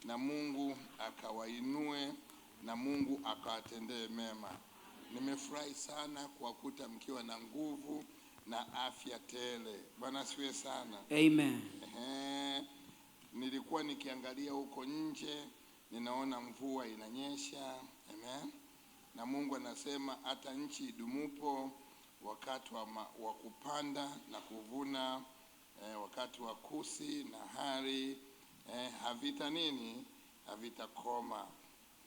na Mungu akawainue na Mungu akawatendee mema. Nimefurahi sana kuwakuta mkiwa na nguvu na afya tele. Bwana asifiwe sana. Amen. Nilikuwa nikiangalia huko nje, ninaona mvua inanyesha. Amen. Na Mungu anasema hata nchi idumupo wakati wa kupanda na kuvuna, wakati wa kusi na hari, havitakoma.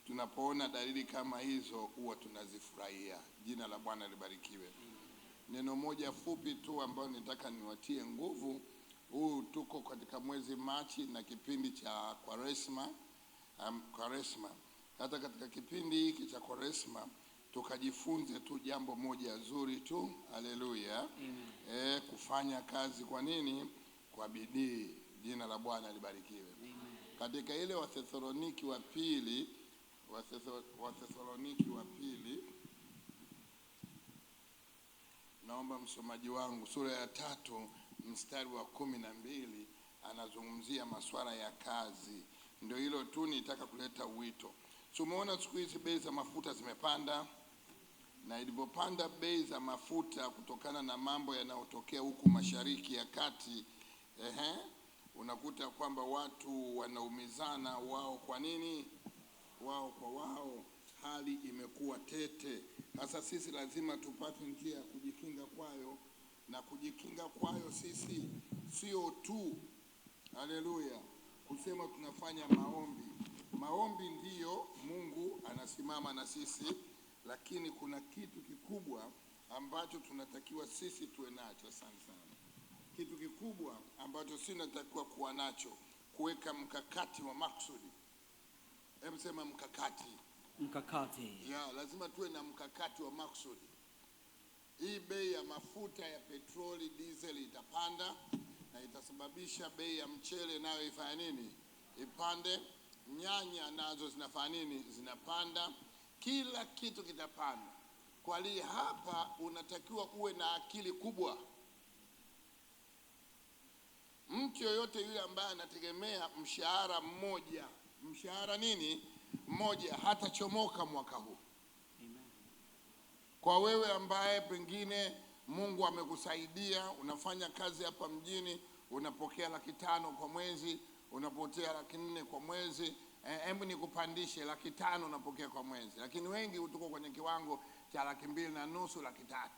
Tunapoona dalili kama hizo huwa tunazifurahia. Jina la Bwana libarikiwe. Neno moja fupi tu ambalo nitaka niwatie nguvu. Tuko katika mwezi Machi na kipindi cha Kwaresma. Hata katika kipindi hiki cha Kwaresma tukajifunze tu jambo moja zuri tu. Haleluya. Kufanya kazi kwa nini? Kwa bidii. Jina la Bwana libarikiwe. Katika ile Wathesaloniki wa pili, naomba msomaji wangu sura ya 3 mstari wa 12 anazungumzia masuala ya kazi. Ndio hilo tu nitaka kuleta wito. Tumeona siku hizi bei za mafuta zimepanda, na ilipopanda bei za mafuta kutokana na mambo yanayotokea huku Mashariki ya Kati, unakuta kwamba watu wanaumizana wao kwa nini? Wao kwa wao, hali imekuwa tete. Sasa sisi lazima tupate njia ya kujikinga kwayo, na kujikinga kwayo sisi sio tu haleluya kusema tunafanya maombi. Maombi ndiyo Mungu anasimama na sisi, lakini kuna kitu kikubwa ambacho tunatakiwa sisi tuwe nacho sana. Kitu kikubwa ambacho sisi tunatakiwa kuwa nacho, kuweka mkakati wa maksudi. Hebu sema mkakati. Lazima tuwe na mkakati wa maksudi. Hii bei ya mafuta ya petroli, diesel itapanda, na itasababisha bei ya mchele nayo ifanye nini? Ipande. Nyanya nazo zinafanya nini? Zinapanda. Kila kitu kitapanda. Kwa hiyo hapa unatakiwa uwe na akili kubwa. Mtu yoyote yule ambaye anategemea mshahara mmoja, mshahara nini? Mmoja, hata chomoka mwaka huu. Kwa wewe ambaye pengine Mungu amekusaidia, unafanya kazi hapa mjini, unapokea 500 kwa mwezi, unapokea 400 kwa mwezi, hebu nikupandishe 500 unapokea kwa mwezi. Lakini wengi tuko kwenye kiwango cha 250,000, 300,000.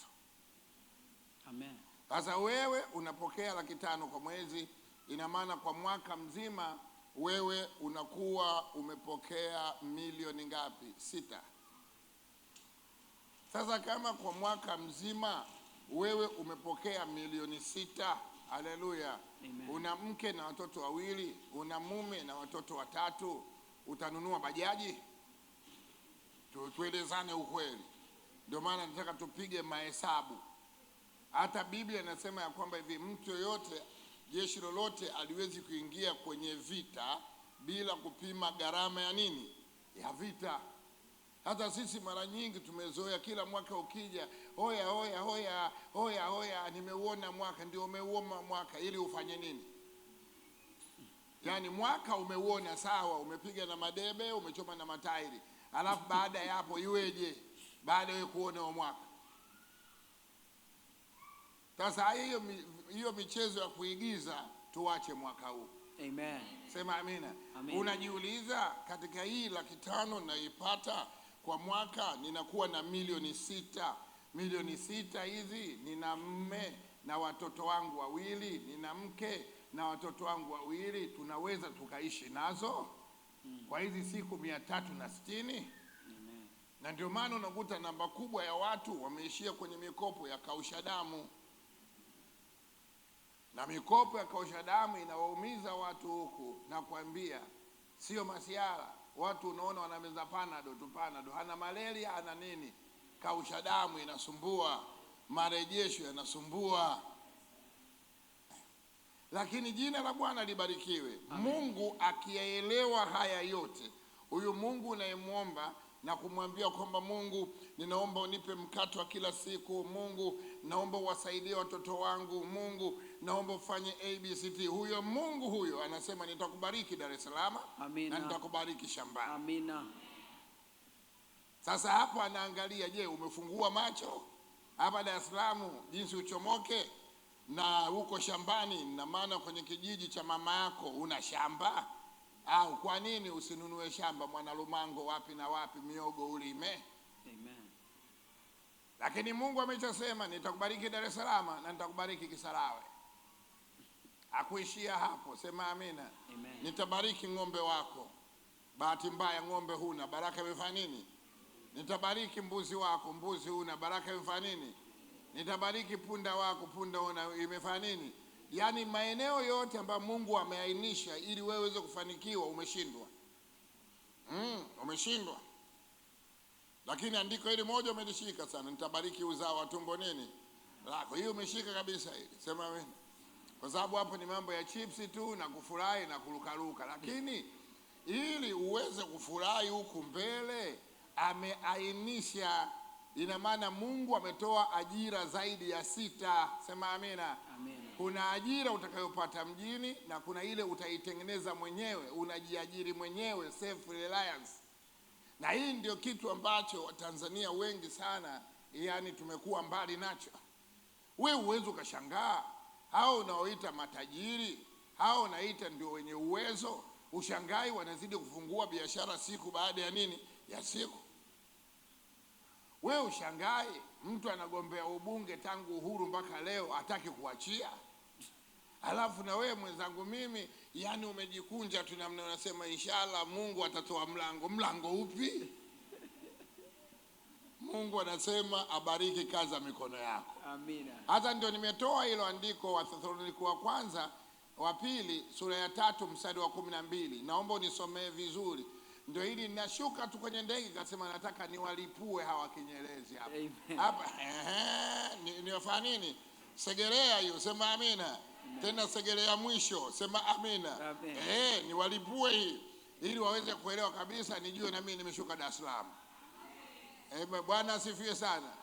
Amen. Sasa wewe unapokea 500 kwa mwezi, ina maana kwa mwaka mzima wewe unakuwa umepokea milioni ngapi? 6. Sasa kama kwa mwaka mzima wewe umepokea milioni 6, haleluya, una mke na watoto 2, una mume na watoto 3, utanunua bajaji? Tuelezane ukweli. Ndio maana nataka tupige mahesabu. Hata Biblia inasema ya kwamba hivi, mtu yoyote, jeshi lolote aliwezi kuingia kwenye vita bila kupima gharama ya nini? Ya vita. Hata sisi mara nyingi tumezoea kila mwaka ukija, hoya, nimeuona mwaka. Ndio umeuona mwaka ili ufanye nini? Yaani mwaka umeuona sawa, umepiga na madebe, umechoma na matairi. Alafu baada ya hapo iweje? Baada ya kuona mwaka. Sasa hiyo michezo ya kuigiza tuache mwaka huu. Amen. Sema amina. Unajiuliza, katika hii 500,000 naipata kwa mwaka, ninakuwa na milioni 6. Milioni 6 hizi, nina mume na watoto wangu 2, nina mke na watoto wangu 2, tunaweza tukaishi nazo kwa hizi siku 360. Na ndio maana unakuta namba kubwa ya watu wameishia kwenye mikopo ya kausha damu. Na mikopo ya kausha damu inawaumiza watu huku, na kuambia sio masiara. Watu unaona wanameza panado, hana malaria, hana nini. Kausha damu inasumbua, marejesho yanasumbua. Lakini jina la Bwana libarikiwe. Amen. Mungu akiyaelewa haya yote, huyu Mungu unayemwomba na kumwambia kwamba Mungu, ninaomba unipe mkato wa kila siku. Mungu, naomba uwasaidie watoto wangu. Mungu, naomba ufanye ABCD. Huyo Mungu huyo anasema nitakubariki Dar es Salaam na nitakubariki shambani. Amina. Sasa hapo anaangalia, je, umefungua macho hapa Dar es Salaam jinsi uchomoke, na huko shambani, na maana kwenye kijiji cha mama yako una shamba? Au kwa nini usinunue shamba Mwanalumango wapi na wapi, miogo ulime? Amen. Lakini Mungu ameshasema nitakubariki Dar es Salaam na nitakubariki Kisarawe. Hakuishia hapo, sema amina. Amen. Nitabariki ng'ombe wako. Bahati mbaya ng'ombe huna, baraka imefanya nini? Nitabariki mbuzi wako, mbuzi huna, baraka imefanya nini? Nitabariki punda wako, punda huna, imefanya nini? Yaani maeneo yote ambayo Mungu ameainisha ili wewe uweze kufanikiwa, umeshindwa. Umeshindwa. Lakini andiko hili moja umelishika sana, nitabariki uzao wa tumbo nini lako. Hiyo umeshika kabisa hili. Sema amen. Kwa sababu hapo ni mambo ya chipsi tu na kufurahi na kurukaruka. Lakini ili uweze kufurahi huku mbele, ameainisha. Ina maana Mungu ametoa ajira zaidi ya 6. Sema amina. Amen. Kuna ajira utakayopata mjini na kuna ile utaitengeneza mwenyewe, unajiajiri mwenyewe, self reliance. Na hii ndio kitu ambacho Watanzania wengi sana yani tumekuwa mbali nacho. Wewe uwezo ukashangaa, hao unaoita matajiri, hao unaita ndio wenye uwezo, ushangai wanazidi kufungua biashara siku baada ya nini? Ya siku. Wewe ushangai mtu anagombea ubunge tangu uhuru mpaka leo hataki kuachia. Alafu na wewe mwenzangu mimi, yani umejikunja tu namna unasema inshallah Mungu atatoa mlango. Mlango upi? Mungu anasema abariki kazi ya mikono yako. Amina. Hata ndio nimetoa hilo andiko wa Thessalonike wa kwanza wa pili sura ya 3 mstari wa 12. Naomba unisomee vizuri. Ndio hili ninashuka tu kwenye ndege kasema nataka niwalipue hawa Kinyerezi hapa. Hapa niwafanya nini? Segelea hiyo, sema amina. Amen. Tena segelea mwisho, sema amina. Niwalipue hii ili waweze kuelewa kabisa, nijue na mimi nimeshuka Dar es Salaam. Bwana asifiwe sana.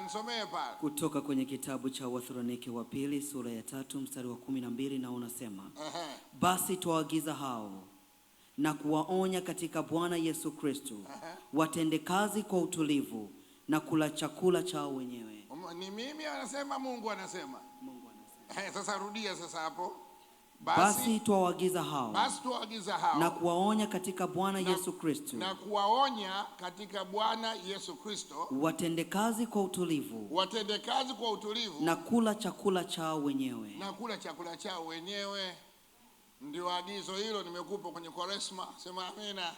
Nisomee pale. Kutoka kwenye kitabu cha Wathesalonike wa pili sura ya 3 mstari wa 12 na unasema, basi tuwaagiza hao na kuwaonya katika Bwana Yesu Kristo, watende kazi kwa utulivu na kula chakula chao wenyewe. Ni mimi anasema, Mungu anasema? Mungu anasema. Sasa rudia sasa hapo. Basi tuwaagiza hao na kuwaonya katika Bwana Yesu Kristo, na kuwaonya katika Bwana Yesu Kristo, watende kazi kwa utulivu na kula chakula chao wenyewe. Ndio agizo hilo nimekupa kwenye Kwaresma. Sema amina.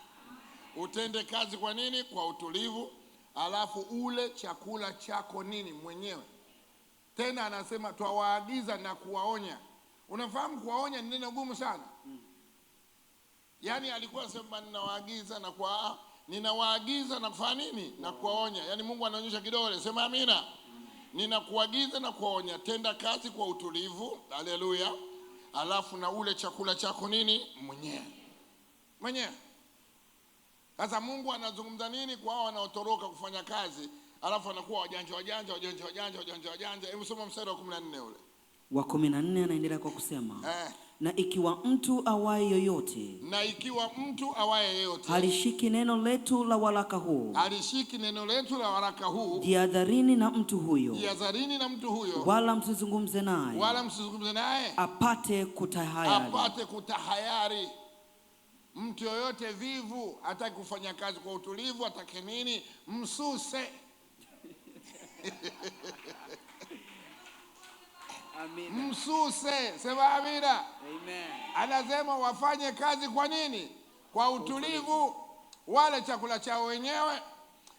Utende kazi kwa nini? Kwa utulivu, alafu ule chakula chako nini? Mwenyewe. Tena anasema tuwaagiza na kuwaonya. Unafahamu kuwaonya ni neno gumu sana. Yaani alikuwa sema ninawaagiza na kufanya nini? Na kuwaonya. Yaani Mungu anaonyesha kidole. Sema amina. Ninakuagiza na kuwaonya, tenda kazi kwa utulivu. Haleluya. Alafu na ule chakula chako nini? Mwenyewe. Sasa Mungu anazungumza nini kwa hao wanaotoroka kufanya kazi, alafu anakuwa wajanja. Hebu soma mstari wa 14 ule. Wa 14 anaendelea kwa kusema, na ikiwa mtu awaye yoyote halishiki neno letu la waraka huu, jihadharini na mtu huyo, wala msizungumze naye, apate kutahayari. Mtu yoyote vivu hataki kufanya kazi kwa utulivu, atake nini? Msuse. Amina. Msuse. Sema amina. Amen. Anasema wafanye kazi kwa nini? Kwa utulivu. Wale chakula chao wenyewe,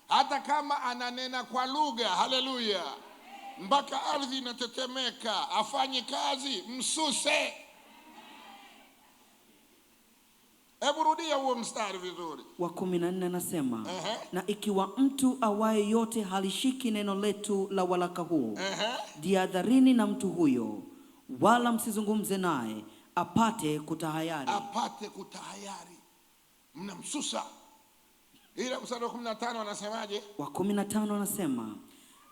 hata kama ananena kwa lugha, haleluya, mpaka ardhi inatetemeka, afanye kazi. Msuse. Hebu rudia huo mstari vizuri. Wa 14 anasema, na ikiwa mtu awaye yote halishiki neno letu la waraka huu, jihadharini na mtu huyo, wala msizungumze naye, apate kutahayari. Mnamsusa. Ila mstari wa 15 anasemaje? Wa 15 anasema,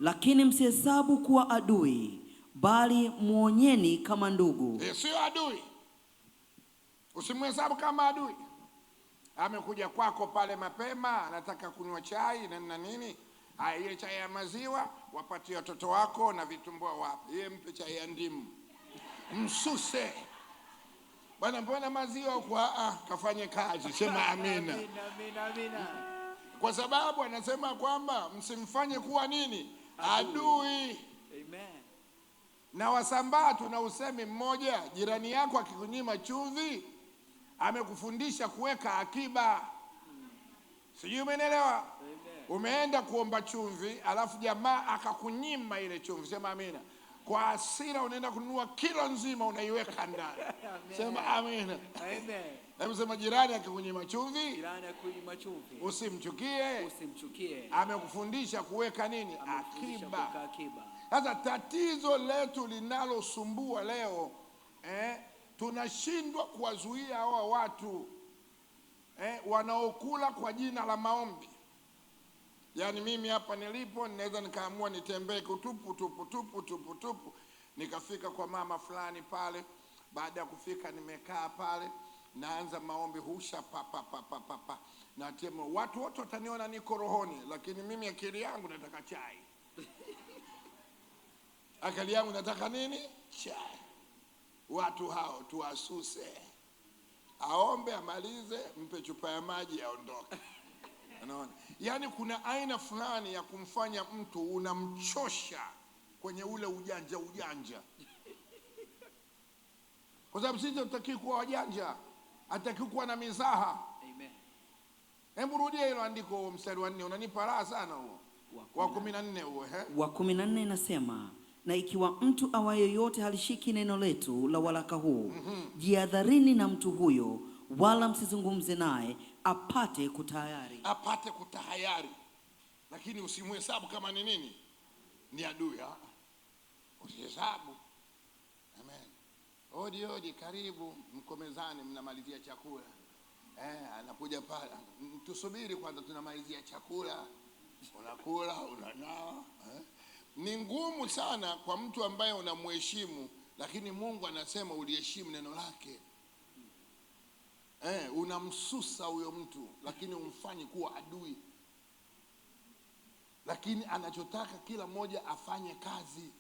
lakini msihesabu kuwa adui, bali muonyeni kama ndugu. Sio adui. Usimhesabu kama adui. Amekuja kwako pale mapema, anataka kunywa chai na nini? Haya, ile chai ya maziwa wapatie watoto wako na vitumbua wapi. Yeye mpe chai ya ndimu. Msuse. Bwana, mbona maziwa kwa kafanye kazi? Sema amina. Amina. Kwa sababu anasema kwamba msimfanye kuwa nini? Adui. Amen. Na Wasambaa tuna usemi mmoja, jirani yako akikunyima chumvi amekufundisha kuweka akiba. Sijui umeelewa? Umeenda kuomba chumvi, alafu jamaa akakunyima ile chumvi. Sema amina. Kwa hasira unaenda kununua kilo nzima unaiweka ndani. Sema amina. Amen. Hebu sema, jirani akikunyima chumvi, Jirani akunyima chumvi, usimchukie. Amekufundisha kuweka nini? Akiba. Sasa tatizo letu linalosumbua leo, tunashindwa kuwazuia hawa watu wanaokula kwa jina la maombi. Yaani mimi hapa nilipo ninaweza nikaamua nitembee tupu nikafika kwa mama fulani pale. Baada ya kufika nimekaa pale, naanza maombi, husha pa na temo, watu wote wataniona niko rohoni, lakini mimi akili yangu nataka chai. Akili yangu nataka nini? Chai. Watu hao tuwasuse, aombe, amalize, mpe chupa ya maji, aondoke. Unaona? Yaani kuna aina fulani ya kumfanya mtu unamchosha kwenye ule ujanja. Kwa sababu sisi tutaki kuwa wajanja, hataki kuwa na mizaha. Amen. Hebu rudia hilo andiko, mstari wa 4, unanipa raha sana huo. Wa 14 huo, Wa 14 inasema, na ikiwa mtu awaye yote halishiki neno letu la waraka huu, jihadharini na mtu huyo, wala msizungumze naye, apate kutahayari. Lakini usimhesabu kama ni nini? Ni adui. Usihesabu. Amen. Odi, karibu, mko mezani mnamalizia chakula. Anakuja pale, tusubiri kwanza tunamalizia chakula. Unakula, unanawa. Ni ngumu sana kwa mtu ambaye unamheshimu, lakini Mungu anasema uliheshimu neno lake. Unamsusa huyo mtu, lakini umfanyi kuwa adui. Lakini anachotaka kila mmoja afanye kazi.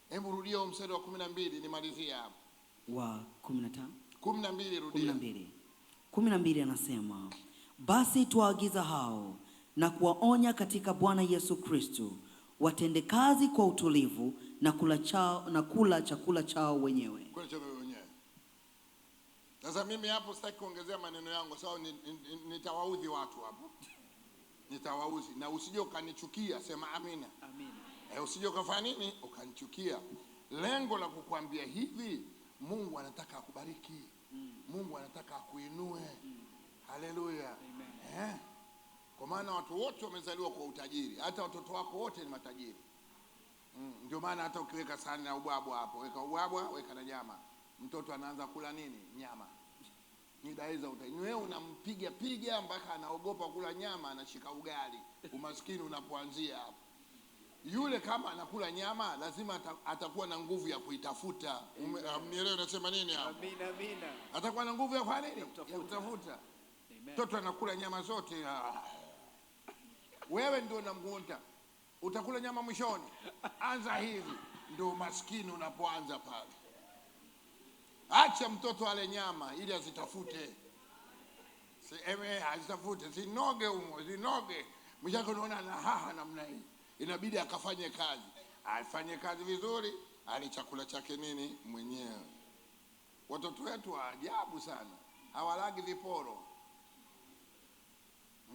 Hebu rudia mstari wa 12 nimalizie hapo. Wa 15? 12 rudia. 12 anasema, basi tuwaagiza hao na kuwaonya katika Bwana Yesu Kristo, watende kazi kwa utulivu na kula chakula chao wenyewe. Sasa mimi hapo sitaki kuongezea maneno yangu, sababu nitawaudhi watu hapo. Nitawaudhi, na usije ukanichukia. Sema amina. Amina. Usije ukafanya nini? Ukanichukia. Lengo la kukuambia hivi, Mungu anataka akubariki. Mungu anataka akuinue. Haleluya. Kwa maana watu wote wamezaliwa kwa utajiri. Hata watoto wako wote ni matajiri. Ndio maana hata ukiweka sahani na ubwabwa hapo, weka ubwabwa, weka na nyama, mtoto anaanza kula nini? Nyama. Ni daiza utajiri. Wewe unampiga mpaka anaogopa kula nyama, anashika ugali. Umaskini unapoanzia hapo. Yule kama anakula nyama lazima atakuwa na nguvu ya kuitafuta. Mnielewe nasema nini hapo? Amina. Atakuwa na nguvu ya kufanya nini? Ya kutafuta. Mtoto anakula nyama zote. Wewe ndio unamgunta. Utakula nyama mwishoni. Anza hivi. Ndio maskini unapoanza pale. Acha mtoto ale nyama ili azitafute. Azitafute. Zinoge humo, zinoge. Mshako unaona na haha namna hii. Inabidi akafanye kazi. Afanye kazi vizuri, ale chakula chake nini mwenyewe. Watoto wetu wa ajabu sana. Hawalagi viporo.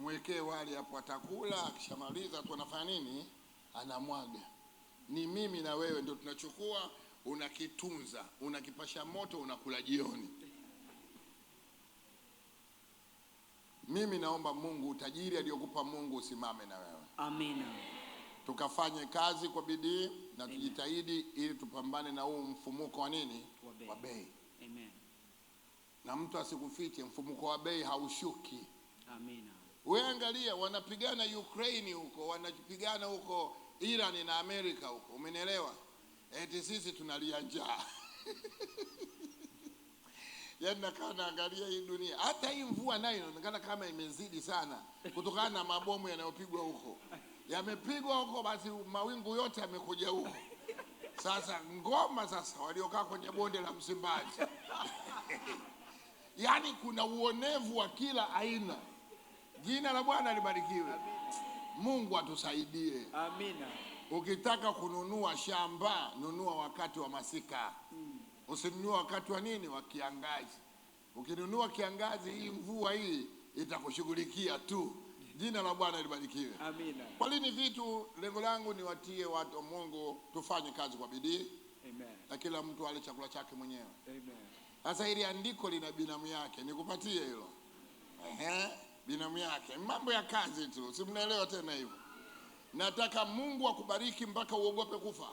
Mwekee wali hapo atakula, akishamaliza tu anafanya nini? Anamwaga. Ni mimi na wewe ndio tunachukua, unakitunza, unakipasha moto, unakula jioni. Mimi naomba Mungu, utajiri aliyokupa Mungu usimame na wewe. Amina. Tukafanye kazi kwa bidii na tujitahidi ili tupambane na huu mfumuko wa nini? Wa bei. Amen. Na mtu asikufiche, mfumuko wa bei haushuki. Amina. Wewe angalia, wanapigana Ukraine huko, wanapigana huko Iran na Amerika huko, umenielewa? Eti sisi tunalia njaa. Yaani naangalia hii dunia, hata hii mvua nayo inaonekana kama imezidi sana kutokana na mabomu yanayopigwa huko. Yamepigwa huko, basi mawingu yote yamekuja huko. Sasa ngoma sasa waliokaa kwenye bonde la Msimbazi. Yaani kuna uonevu wa kila aina. Jina la Bwana libarikiwe. Mungu atusaidie. Amina. Ukitaka kununua shamba, nunua wakati wa masika. Usinunue wakati wa nini? Wa kiangazi. Ukinunua kiangazi, hii mvua hii itakushughulikia tu. Jina la Bwana libarikiwe. Amina. Kwa nini vitu, lengo langu ni watie watu wa Mungu tufanye kazi kwa bidii. Amen. Na kila mtu ale chakula chake mwenyewe. Amen. Sasa hili andiko lina binamu yake, nikupatie hilo. Binamu yake. Mambo ya kazi tu, si mnaelewa tena hivyo. Nataka Mungu akubariki mpaka uogope kufa.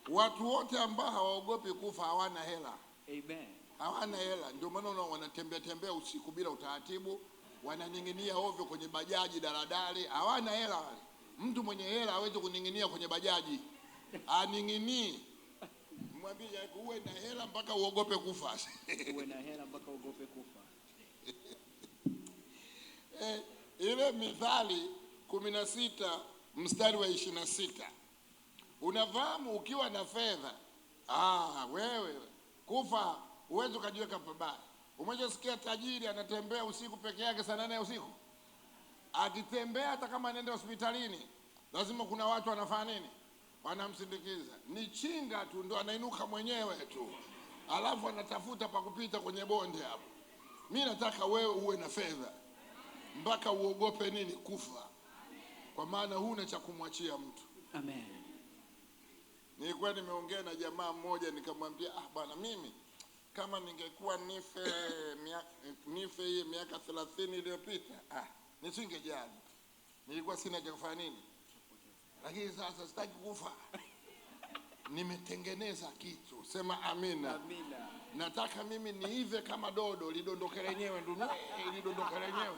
Watu wote ambao hawaogopi kufa hawana hela. Amen. Hawana hela, ndio maana wanatembea usiku bila utaratibu, wananing'inia ovyo kwenye bajaji, daladali, hawana hela wale. Mtu mwenye hela hawezi kuning'inia kwenye bajaji. Aning'inii. Mwambie uwe na hela mpaka uogope kufa. Uwe na hela mpaka uogope kufa. Ile Mithali 16 mstari wa 26. Unafahamu ukiwa na fedha, wewe kufa uwezo ukajiweka pabaya. Umeshasikia tajiri anatembea usiku peke yake saa 8 ya usiku? Akitembea hata kama anaenda hospitalini, lazima kuna watu wanafanya nini? Wanamsindikiza. Ni chinga tu ndo anainuka mwenyewe tu. Alafu anatafuta pa kupita kwenye bonde hapo. Mimi nataka wewe uwe na fedha mpaka uogope nini? Kufa. Kwa maana huna cha kumwachia mtu. Amen. Nilikuwa nimeongea na jamaa mmoja nikamwambia, bwana mimi kama ningekuwa nife hii miaka 30 iliyopita, nisingejali. Nilikuwa sina cha kufanya nini? Lakini sasa sitaki kufa. Nimetengeneza kitu. Sema amina. Amina. Nataka mimi niive kama dodo, lidondoke lenyewe ndio lidondoke lenyewe.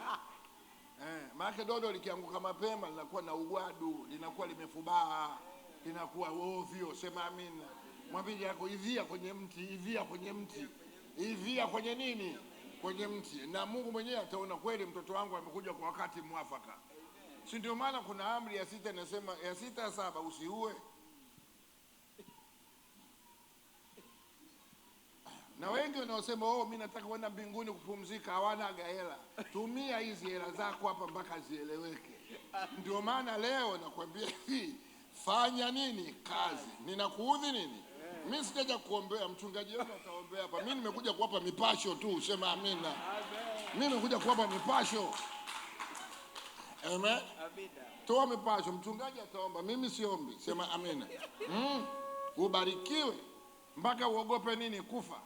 Maana dodo likianguka mapema linakuwa na ugwadu, linakuwa limefubaa, linakuwa ovyo. Sema amina. Mwambie yako ivia kwenye mti, ivia kwenye mti. Ivia kwenye nini? Kwenye mti. Na Mungu mwenyewe ataona kweli mtoto wangu amekuja kwa wakati mwafaka. Si ndio maana kuna amri ya 6 inasema, ya 6 ya 7 usiue. Na wengi wanaosema mimi nataka kwenda mbinguni kupumzika, hawana hela. Tumia hizi hela zako hapa mpaka zieleweke. Ndio maana leo nakwambia hivi, fanya nini? Kazi. Ninakuudhi nini? Mimi sitaja kuombea, mchungaji wako ataombea hapa. Mimi nimekuja kuwapa mipasho tu, sema amina. Mimi nimekuja kuwapa mipasho. Amen. Amina. Toa mipasho, mchungaji ataomba, mimi siombi, sema amina. Ubarikiwe mpaka uogope nini? Kufa.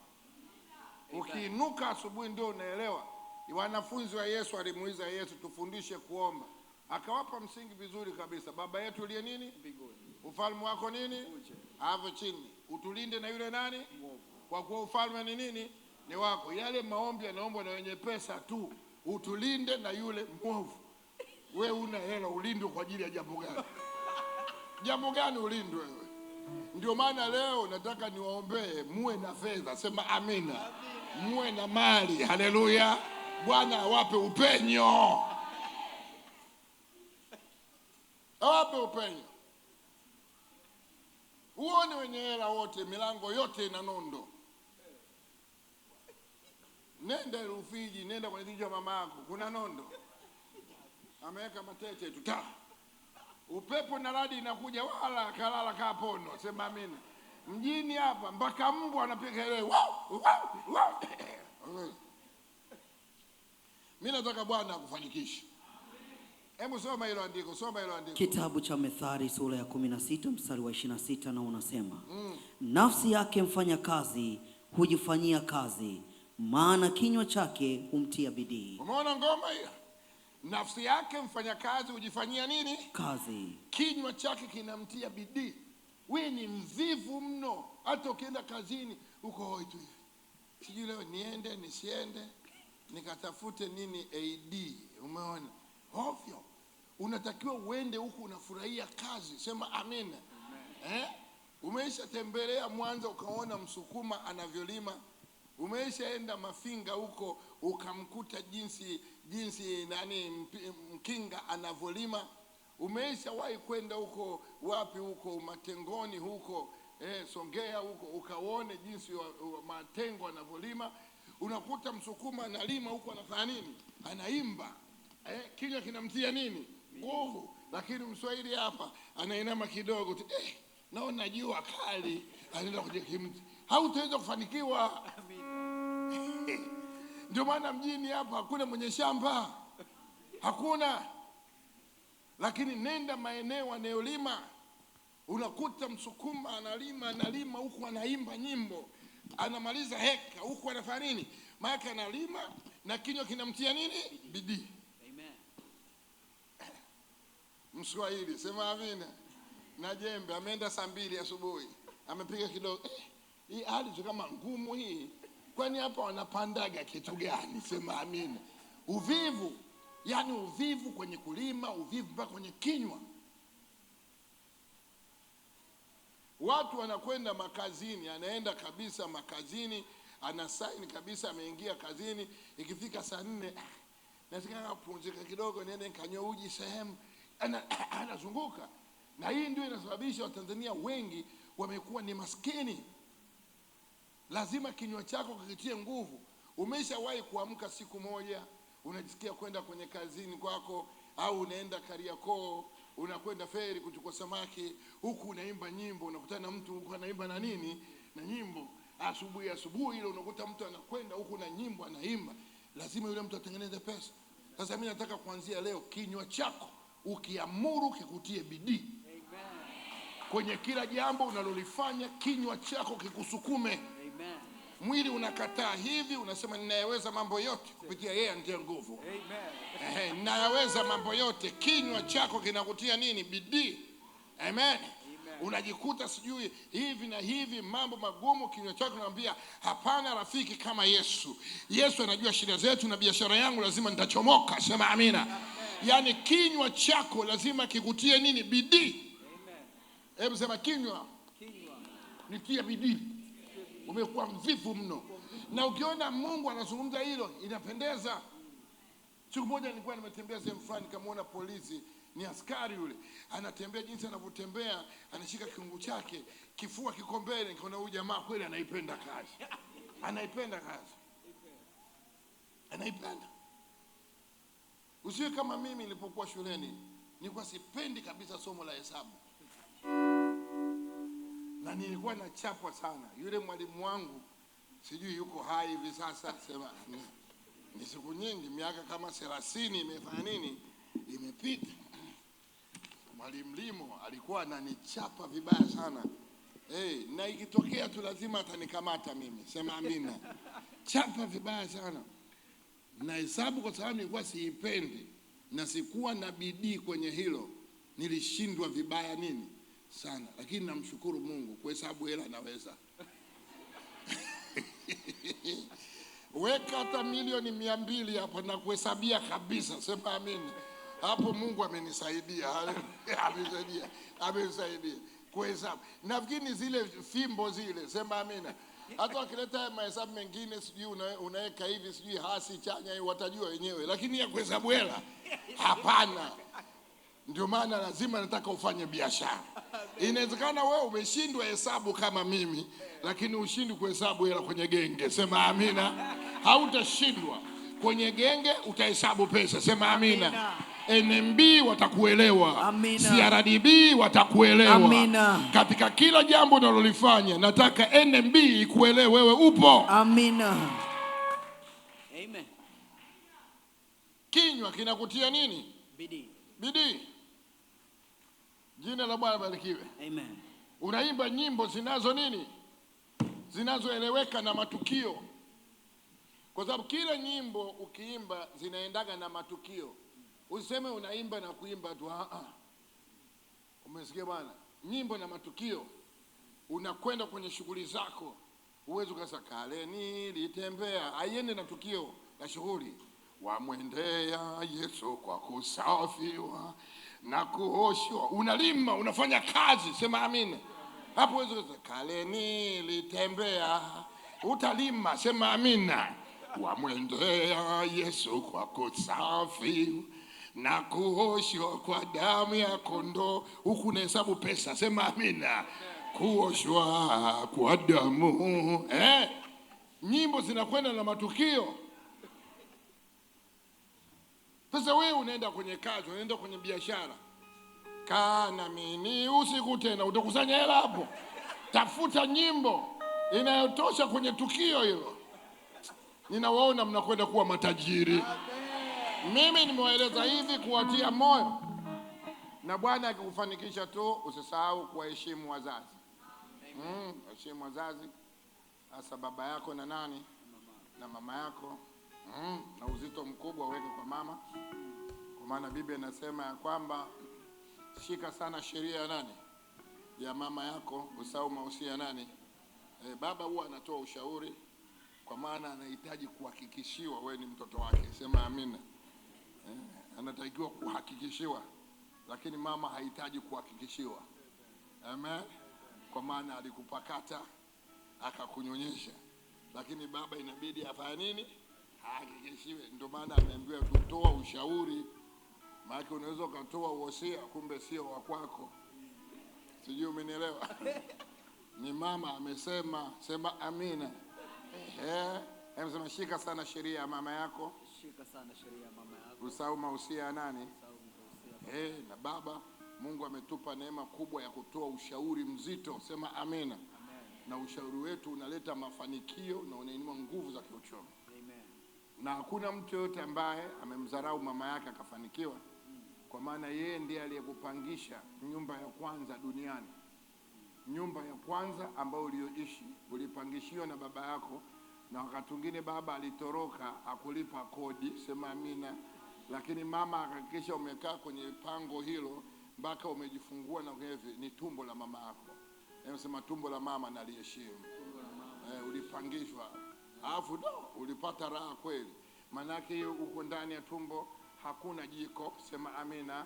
Ukiinuka asubuhi ndio unaelewa. Wanafunzi wa Yesu walimuuliza Yesu, tufundishe kuomba. Akawapa msingi vizuri kabisa. Baba yetu uliye nini? Mbinguni. Ufalme wako nini? Uje. Hapo chini. Utulinde na yule nani? Mwovu. Kwa kuwa ufalme ni nini? Ni wako. Yale maombi yanaombwa na wenye pesa tu. Utulinde na yule mwovu. Wewe una hela, ulindwe kwa ajili ya jambo gani? Jambo gani ulindwe wewe? Ndio maana leo nataka niwaombee muwe na fedha. Sema amina. Muwe na mali. Haleluya. Bwana awape upenyo. Awape upenyo. Uone wenye hela wote, milango yote ina nondo. Nenda Rufiji, nenda kwa kijiji cha mama yako, kuna nondo. Ameweka matete tu. Upepo na radi inakuja, wala kalala kapono. Sema amina. Mjini hapa mpaka mbwa anapiga kelele. Mimi nataka Bwana akufanikishe. Hebu soma hilo andiko, soma hilo andiko. Kitabu cha Methali sura ya 16 mstari wa 26 na unasema, nafsi yake mfanya kazi hujifanyia kazi, maana kinywa chake humtia bidii. Umeona ngoma hiyo? Nafsi yake mfanya kazi hujifanyia nini? Kazi. Kinywa chake kinamtia bidii. Wewe ni mvivu mno. Hata ukienda kazini uko hoi tu. Sijui leo niende nisiende. nikatafute nini AD. Umeona? Ovyo. Unatakiwa uende huku unafurahia kazi. Sema amina. Umeisha tembelea Mwanza ukaona Msukuma anavyolima? Umeishaenda Mafinga huko ukamkuta jinsi nani Mkinga anavyolima? Umeishawahi kwenda huko wapi huko Matengoni huko Songea huko ukaone jinsi Matengo anavyolima? Unakuta Msukuma analima huko anafanya nini? Anaimba. Kinywa kinamtia nini? Nguvu. Lakini Mswahili hapa anainama kidogo tu, naona jua kali, anaenda kwenye kimti. Hautaweza kufanikiwa. Ndio maana mjini hapa hakuna mwenye shamba. Hakuna. Lakini nenda maeneo anayolima, unakuta Msukuma analima huku anaimba nyimbo. Anamaliza heka huku anafanya nini? Maana analima na kinywa kinamtia nini? Bidii. Amen. Mswahili sema amina. Na jembe ameenda saa 2 asubuhi. Amepiga kidogo. Hii hali kama ngumu hii. Kwani hapa wanapandaga kitu gani? Sema amina. Uvivu. Yaani uvivu kwenye kulima, uvivu mpaka kwenye kinywa. Watu wanakwenda makazini, anaenda kabisa makazini, anasaini kabisa ameingia kazini, ikifika saa 4, nataka kupumzika kidogo niende nikanywe uji sehemu, anazunguka. Na hii ndio inasababisha Watanzania wengi wamekuwa ni maskini. Lazima kinywa chako kikitie nguvu. Umeshawahi kuamka siku moja unajisikia kwenda kwenye kazini kwako, au unaenda Kariakoo, unakwenda feri kuchukua samaki, huku unaimba nyimbo, unakutana na mtu huku anaimba na nini? Na nyimbo. Asubuhi ile unakuta mtu anakwenda huku na nyimbo anaimba. Lazima yule mtu atengeneze pesa. Sasa mimi nataka kuanzia leo kinywa chako ukiamuru kikutie bidii. Kwenye kila jambo unalolifanya kinywa chako kikusukume. Amen. Mwili unakataa hivi, unasema ninayaweza mambo yote kupitia yeye anitie nguvu. Amen. Ninayaweza mambo yote. Kinywa chako kinakutia nini? Bidii. Amen. Amen. Unajikuta sijui hivi na hivi mambo magumu, kinywa chako kinamwambia hapana rafiki kama Yesu. Yesu anajua shida zetu na biashara yangu lazima nitachomoka. Sema amina. Amen. Yaani kinywa chako lazima kikutie nini? Bidii. Hebu sema kinywa nitie bidii. Umekuwa mvivu mno. Na ukiona Mungu anazungumza hilo inapendeza. Siku moja nilikuwa nimetembea sehemu fulani, nikamwona polisi, ni askari yule, anatembea jinsi anavyotembea, anashika kiungu chake, kifua kiko mbele. Nikaona huyu jamaa kweli anaipenda kazi. Anaipenda kazi. Anaipenda. Usiwe kama mimi nilipokuwa shuleni, nilikuwa sipendi kabisa somo la hesabu. Na nilikuwa nachapwa sana. Yule mwalimu wangu sijui yuko hai hivi sasa, sema ni siku nyingi, miaka kama 30 imefanya nini? Imepita. Mwalimu Limo alikuwa ananichapa vibaya sana. Na ikitokea tu lazima atanikamata mimi. Sema amina. Chapa vibaya sana. Na hesabu kwa sababu nilikuwa siipendi na sikuwa na bidii kwenye hilo, nilishindwa vibaya nini? Sana. Lakini namshukuru Mungu, kuhesabu hela naweza. Weka hata milioni 200 hapa na kuhesabia kabisa. Sema amini. Hapo Mungu amenisaidia. Amenisaidia kuhesabu. Nafikiri zile fimbo zile, sema amina. Hata wakileta mahesabu mengine sijui unaweka hivi sijui hasi chanya watajua wenyewe, lakini ya kuhesabu hela hapana. Ndio maana lazima nataka ufanye biashara. Inawezekana wewe umeshindwa hesabu kama mimi, lakini ushindi kuhesabu hela kwenye genge. Sema amina. Hautashindwa. Kwenye genge utahesabu pesa. Sema amina. NMB watakuelewa. CRDB watakuelewa. Amina. Katika kila jambo unalolifanya nataka NMB kuelewa wewe upo. Amina. Amen. Kinywa kinakutia nini? Bidii. Bidii. Jina la Bwana barikiwe. Amen. Unaimba nyimbo zinazo nini? Zinazoeleweka na matukio. Kwa sababu kila nyimbo ukiimba zinaendaga na matukio. Usiseme unaimba na kuimba tu. Umesikia bwana? Nyimbo na matukio. Unakwenda kwenye shughuli zako. Uwezo kasa kaleni litembea, haiende na tukio la shughuli. Wamwendea Yesu kwa kusafiwa na kuoshwa. Unalima, unafanya kazi, sema amina. Hapo uwezo kasa kaleni litembea, utalima, sema amina. Wamwendea Yesu kwa kusafiwa na kuoshwa kwa damu ya kondoo. Huku na hesabu pesa, sema amina. Kuoshwa kwa damu. Nyimbo zinakwenda na matukio. Sasa wewe unaenda kwenye kazi, unaenda kwenye biashara. Kana mimi usiku tena utakusanya hela hapo. Tafuta nyimbo inayotosha kwenye tukio hilo. Ninawaona mnakwenda kuwa matajiri. Mimi nimewaeleza hivi kuwatia moyo. Na Bwana akikufanikisha tu usisahau kuwaheshimu wazazi. Heshimu wazazi, hasa baba yako na nani? Na mama yako. Na uzito mkubwa uweke kwa mama. Kwa maana Biblia inasema ya kwamba shika sana sheria ya nani? Ya mama yako, usahau mausia ya nani? Baba huwa anatoa ushauri kwa maana anahitaji kuhakikishiwa wewe ni mtoto wake. Sema amina. Anatakiwa kuhakikishiwa, lakini mama hahitaji kuhakikishiwa. Amen. Kwa maana alikupakata akakunyonyesha, lakini baba inabidi afanye nini? Hakikishiwe. Ndio maana ameambiwa kutoa ushauri. Maana unaweza ukatoa wosia kumbe sio wa kwako. Sijui umenielewa? Ni mama amesema, sema amina. Amesema shika sana sheria ya mama yako. Shika sana sheria ya mama yako. Usahau mausia ya nani? Na baba, Mungu ametupa neema kubwa ya kutoa ushauri mzito, sema amina. Amen. Na ushauri wetu unaleta mafanikio na unainua nguvu za kiuchumi. Amen. Na hakuna mtu yote ambaye amemdharau mama yake akafanikiwa. Kwa maana yeye ndiye aliyekupangisha nyumba ya kwanza duniani. Nyumba ya kwanza ambayo ulioishi ulipangishiwa na baba yako, na wakati mwingine baba alitoroka akulipa kodi, sema amina. Lakini mama akahakikisha umekaa kwenye pango hilo mpaka umejifungua, na hivi ni tumbo la mama yako. Anasema tumbo la mama naliheshimu. Ulipangishwa. Alafu ulipata raha kweli. Manake uko ndani ya tumbo hakuna jiko, sema amina.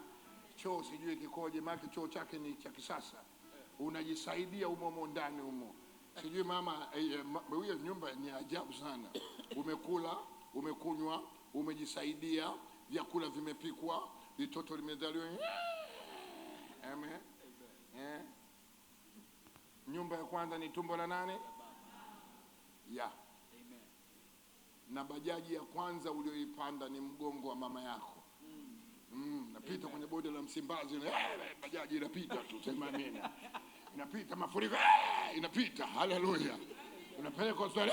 Choo sijui kikoje, maana choo chake ni cha kisasa. Unajisaidia umo ndani umo. Sijui mama, huyo nyumba ni ajabu sana. Umekula, umekunywa, umejisaidia, vyakula vimepikwa, vitoto limezaliwa. Amen. Nyumba ya kwanza ni tumbo la nani? Amen. Na bajaji ya kwanza ulioipanda ni mgongo wa mama yako. Napita kwenye bonde la Msimbazi, bajaji inapita tu, sema nini? Inapita mafuriko, inapita, haleluya. Unapeleka hospitali,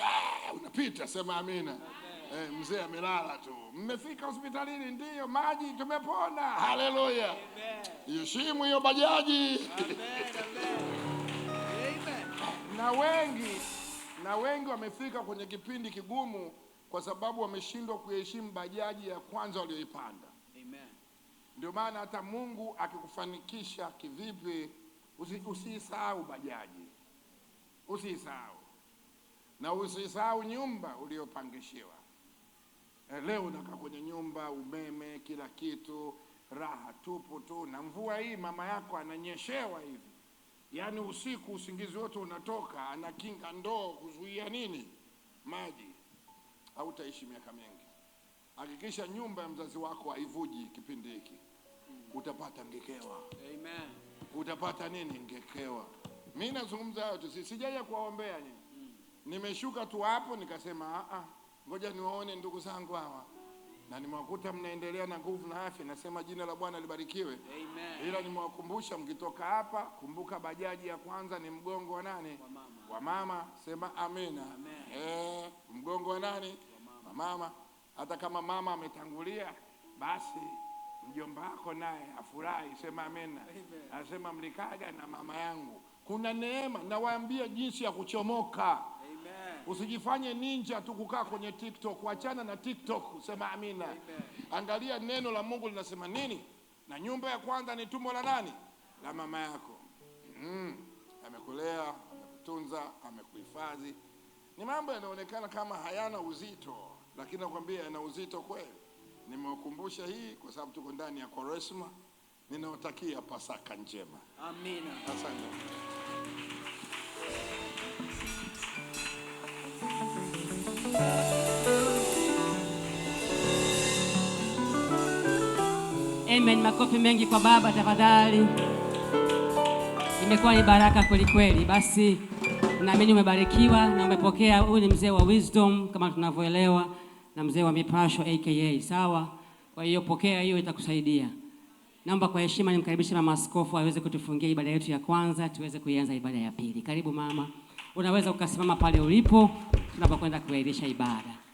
unapita, sema amina. Mzee amelala tu. Mmefika hospitalini, ndio maji tumepona, haleluya. Heshimu hiyo bajaji. Na wengi wamefika kwenye kipindi kigumu kwa sababu wameshindwa kuheshimu bajaji ya kwanza walioipanda. Amen. Ndio maana hata Mungu akikufanikisha kivipi, usisahau bajaji. Usisahau. Na usisahau nyumba uliopangishiwa. Leo unakaa kwenye nyumba, umeme, kila kitu, raha tupo tu, na mvua hii mama yako ananyeshewa hivi. Yaani usiku usingizi wote unatoka, anakinga ndoo kuzuia nini? Maji. Hautaishi miaka mingi. Hakikisha nyumba ya mzazi wako haivuji kipindi hiki. Utapata ngekewa. Amen. Utapata nini? Ngekewa. Mimi nazungumza hayo tu, sijaja kuwaombea nyinyi. Nimeshuka tu hapo nikasema ngoja niwaone ndugu zangu hawa. Na nimewakuta mnaendelea na nguvu na afya, nasema jina la Bwana libarikiwe. Amen. Ila nimewakumbusha mkitoka hapa, kumbuka bajaji ya kwanza ni mgongo wa nani? Wa mama, sema amina. Amen. Mgongo wa nani? Wa mama. Hata kama mama ametangulia, basi mjomba wako naye afurahi, sema amina. Anasema mlikaga na mama yangu. Kuna neema, nawaambia jinsi ya kuchomoka. Usijifanye ninja tu kukaa kwenye TikTok, achana na TikTok, sema amina. Amen. Angalia neno la Mungu linasema nini? Na nyumba ya kwanza ni tumbo la nani? La mama yako. Amekulea, amekutunza, amekuhifadhi. Ni mambo yanaonekana kama hayana uzito, lakini nakwambia yana uzito kweli. Nimewakumbusha hii kwa sababu tuko ndani ya Kwaresma. Ninawatakia Pasaka njema. Amina. Asante. Amen. Makofi mengi kwa Baba tafadhali. Imekuwa ni baraka kweli kweli. Basi naamini umebarikiwa na umepokea. Huyu ni mzee wa wisdom kama tunavyoelewa, na mzee wa mipasho aka, sawa? Kwa hiyo pokea hiyo, itakusaidia. Naomba kwa heshima nimkaribishe mama askofu aweze kutufungia ibada yetu ya kwanza, tuweze kuianza ibada ya pili. Karibu mama. Unaweza ukasimama pale ulipo tunapokwenda kuahirisha ibada.